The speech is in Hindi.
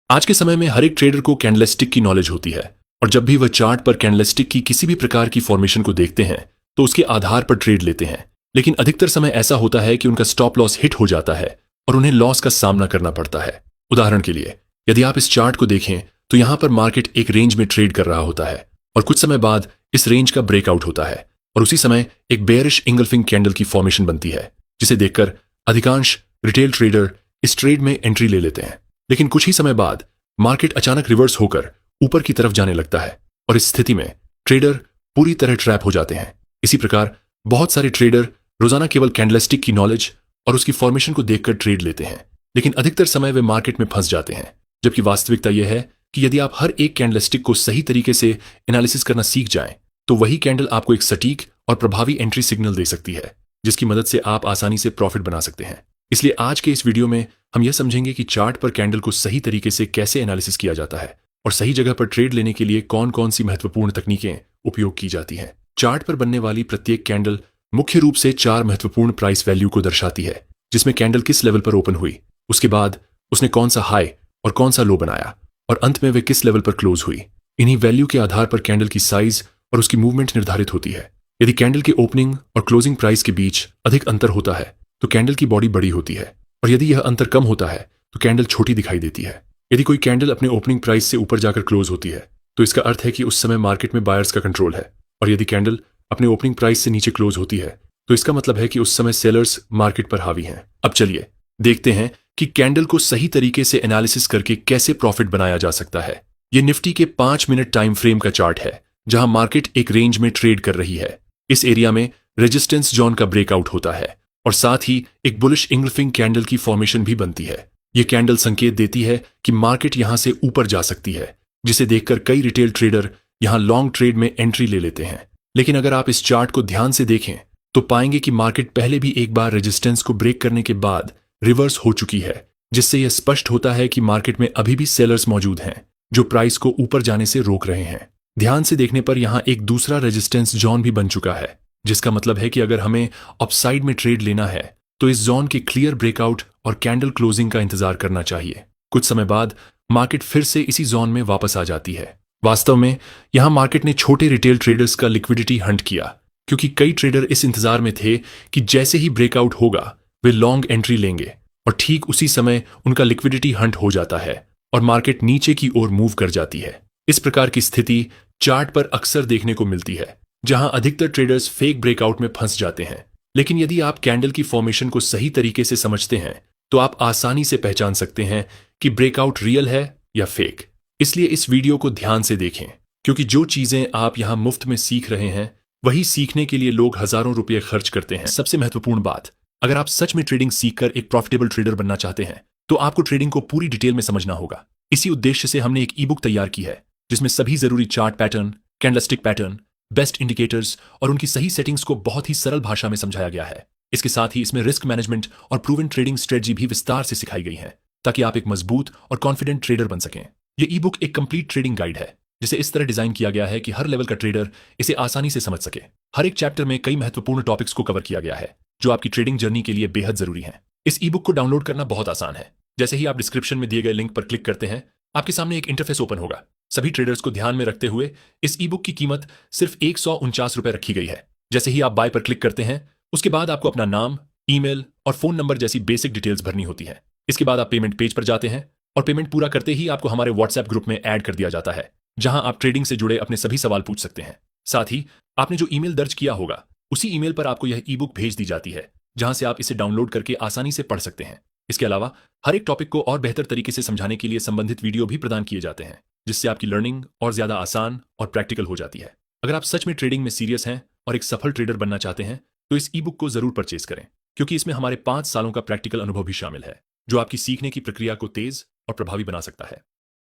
आज के समय में हर एक ट्रेडर को कैंडलस्टिक की नॉलेज होती है और जब भी वह चार्ट पर कैंडलस्टिक की किसी भी प्रकार की फॉर्मेशन को देखते हैं तो उसके आधार पर ट्रेड लेते हैं। लेकिन अधिकतर समय ऐसा होता है कि उनका स्टॉप लॉस हिट हो जाता है और उन्हें लॉस का सामना करना पड़ता है। उदाहरण के लिए यदि आप इस चार्ट को देखें तो यहाँ पर मार्केट एक रेंज में ट्रेड कर रहा होता है और कुछ समय बाद इस रेंज का ब्रेकआउट होता है और उसी समय एक बेयरिश इंगल्फिंग कैंडल की फॉर्मेशन बनती है, जिसे देखकर अधिकांश रिटेल ट्रेडर इस ट्रेड में एंट्री ले लेते हैं। लेकिन कुछ ही समय बाद मार्केट अचानक रिवर्स होकर ऊपर की तरफ जाने लगता है और इस स्थिति में ट्रेडर पूरी तरह ट्रैप हो जाते हैं। इसी प्रकार बहुत सारे ट्रेडर रोजाना केवल कैंडलस्टिक की नॉलेज और उसकी फॉर्मेशन को देखकर ट्रेड लेते हैं, लेकिन अधिकतर समय वे मार्केट में फंस जाते हैं। जबकि वास्तविकता यह है कि यदि आप हर एक कैंडलस्टिक को सही तरीके से एनालिसिस करना सीख जाएं, तो वही कैंडल आपको एक सटीक और प्रभावी एंट्री सिग्नल दे सकती है, जिसकी मदद से आप आसानी से प्रॉफिट बना सकते हैं। इसलिए आज के इस वीडियो में हम यह समझेंगे कि चार्ट पर कैंडल को सही तरीके से कैसे एनालिसिस किया जाता है और सही जगह पर ट्रेड लेने के लिए कौन कौन सी महत्वपूर्ण तकनीकें उपयोग की जाती हैं। चार्ट पर बनने वाली प्रत्येक कैंडल मुख्य रूप से 4 महत्वपूर्ण प्राइस वैल्यू को दर्शाती है, जिसमें कैंडल किस लेवल पर ओपन हुई, उसके बाद उसने कौन सा हाई और कौन सा लो बनाया और अंत में वे किस लेवल पर क्लोज हुई। इन्हीं वैल्यू के आधार पर कैंडल की साइज और उसकी मूवमेंट निर्धारित होती है। यदि कैंडल के ओपनिंग और क्लोजिंग प्राइस के बीच अधिक अंतर होता है तो कैंडल की बॉडी बड़ी होती है और यदि यह अंतर कम होता है तो कैंडल छोटी दिखाई देती है। यदि कोई कैंडल अपने ओपनिंग प्राइस से ऊपर जाकर क्लोज होती है तो इसका अर्थ है कि उस समय मार्केट में बायर्स का कंट्रोल है, और यदि कैंडल अपने ओपनिंग प्राइस से नीचे क्लोज होती है तो इसका मतलब है कि उस समय सेलर्स मार्केट पर हावी हैं। अब चलिए देखते हैं कि कैंडल को सही तरीके से एनालिसिस करके कैसे प्रॉफिट बनाया जा सकता है। यह निफ्टी के 5 मिनट टाइम फ्रेम का चार्ट है, जहां मार्केट एक रेंज में ट्रेड कर रही है। इस एरिया में रेजिस्टेंस जोन का ब्रेकआउट होता है और साथ ही एक बुलिश इंगल्फिंग कैंडल की फॉर्मेशन भी बनती है। यह कैंडल संकेत देती है कि मार्केट यहां से ऊपर जा सकती है, जिसे देखकर कई रिटेल ट्रेडर यहां लॉन्ग ट्रेड में एंट्री ले लेते हैं। लेकिन अगर आप इस चार्ट को ध्यान से देखें तो पाएंगे कि मार्केट पहले भी एक बार रेजिस्टेंस को ब्रेक करने के बाद रिवर्स हो चुकी है, जिससे यह स्पष्ट होता है कि मार्केट में अभी भी सेलर्स मौजूद हैं जो प्राइस को ऊपर जाने से रोक रहे हैं। ध्यान से देखने पर यहां एक दूसरा रेजिस्टेंस जोन भी बन चुका है, जिसका मतलब है कि अगर हमें अपसाइड में ट्रेड लेना है तो इस जोन के क्लियर ब्रेकआउट और कैंडल क्लोजिंग का इंतजार करना चाहिए। कुछ समय बाद मार्केट फिर से इसी जोन में वापस आ जाती है। वास्तव में यहां मार्केट ने छोटे रिटेल ट्रेडर्स का लिक्विडिटी हंट किया, क्योंकि कई ट्रेडर इस इंतजार में थे कि जैसे ही ब्रेकआउट होगा वे लॉन्ग एंट्री लेंगे, और ठीक उसी समय उनका लिक्विडिटी हंट हो जाता है और मार्केट नीचे की ओर मूव कर जाती है। इस प्रकार की स्थिति चार्ट पर अक्सर देखने को मिलती है, जहां अधिकतर ट्रेडर्स फेक ब्रेकआउट में फंस जाते हैं। लेकिन यदि आप कैंडल की फॉर्मेशन को सही तरीके से समझते हैं तो आप आसानी से पहचान सकते हैं कि ब्रेकआउट रियल है या फेक। इसलिए इस वीडियो को ध्यान से देखें, क्योंकि जो चीजें आप यहां मुफ्त में सीख रहे हैं वही सीखने के लिए लोग हजारों रुपये खर्च करते हैं। सबसे महत्वपूर्ण बात, अगर आप सच में ट्रेडिंग सीखकर एक प्रॉफिटेबल ट्रेडर बनना चाहते हैं तो आपको ट्रेडिंग को पूरी डिटेल में समझना होगा। इसी उद्देश्य से हमने एक ई बुक तैयार की है, जिसमें सभी जरूरी chart pattern, candlestick pattern, best indicators और उनकी सही सेटिंग्स को बहुत ही सरल भाषा में समझाया गया है। इसके साथ ही इसमें रिस्क मैनेजमेंट और प्रूवन ट्रेडिंग स्ट्रेटजी भी विस्तार से सिखाई गई है, ताकि आप एक मजबूत और कॉन्फिडेंट ट्रेडर बन सकें। यह ई बुक एक कंप्लीट ट्रेडिंग गाइड है, जिसे इस तरह डिजाइन किया गया है कि हर लेवल का ट्रेडर इसे आसानी से समझ सके। हर एक चैप्टर में कई महत्वपूर्ण टॉपिक्स को कवर किया गया है जो आपकी ट्रेडिंग जर्नी के लिए बेहद जरूरी हैं। इस ई बुक को डाउनलोड करना बहुत आसान है। जैसे ही आप डिस्क्रिप्शन में दिए गए लिंक पर क्लिक करते हैं, आपके सामने एक इंटरफेस ओपन होगा। सभी ट्रेडर्स को ध्यान में रखते हुए इस ई बुक की कीमत सिर्फ 149 रुपए रखी गई है। जैसे ही आप बाय पर क्लिक करते हैं, उसके बाद आपको अपना नाम, ईमेल और फोन नंबर जैसी बेसिक डिटेल्स भरनी होती है। इसके बाद आप पेमेंट पेज पर जाते हैं और पेमेंट पूरा करते ही आपको हमारे व्हाट्सएप ग्रुप में ऐड कर दिया जाता है, जहां आप ट्रेडिंग से जुड़े अपने सभी सवाल पूछ सकते हैं। साथ ही आपने जो ईमेल दर्ज किया होगा उसी ईमेल पर आपको यह ई बुक भेज दी जाती है, जहां से आप इसे डाउनलोड करके आसानी से पढ़ सकते हैं। इसके अलावा हर एक टॉपिक को और बेहतर तरीके से समझाने के लिए संबंधित वीडियो भी प्रदान किए जाते हैं, जिससे आपकी लर्निंग और ज्यादा आसान और प्रैक्टिकल हो जाती है। अगर आप सच में ट्रेडिंग में सीरियस हैं और एक सफल ट्रेडर बनना चाहते हैं तो इस ई बुक को जरूर परचेज करें, क्योंकि इसमें हमारे 5 सालों का प्रैक्टिकल अनुभव भी शामिल है, जो आपकी सीखने की प्रक्रिया को तेज और प्रभावी बना सकता है।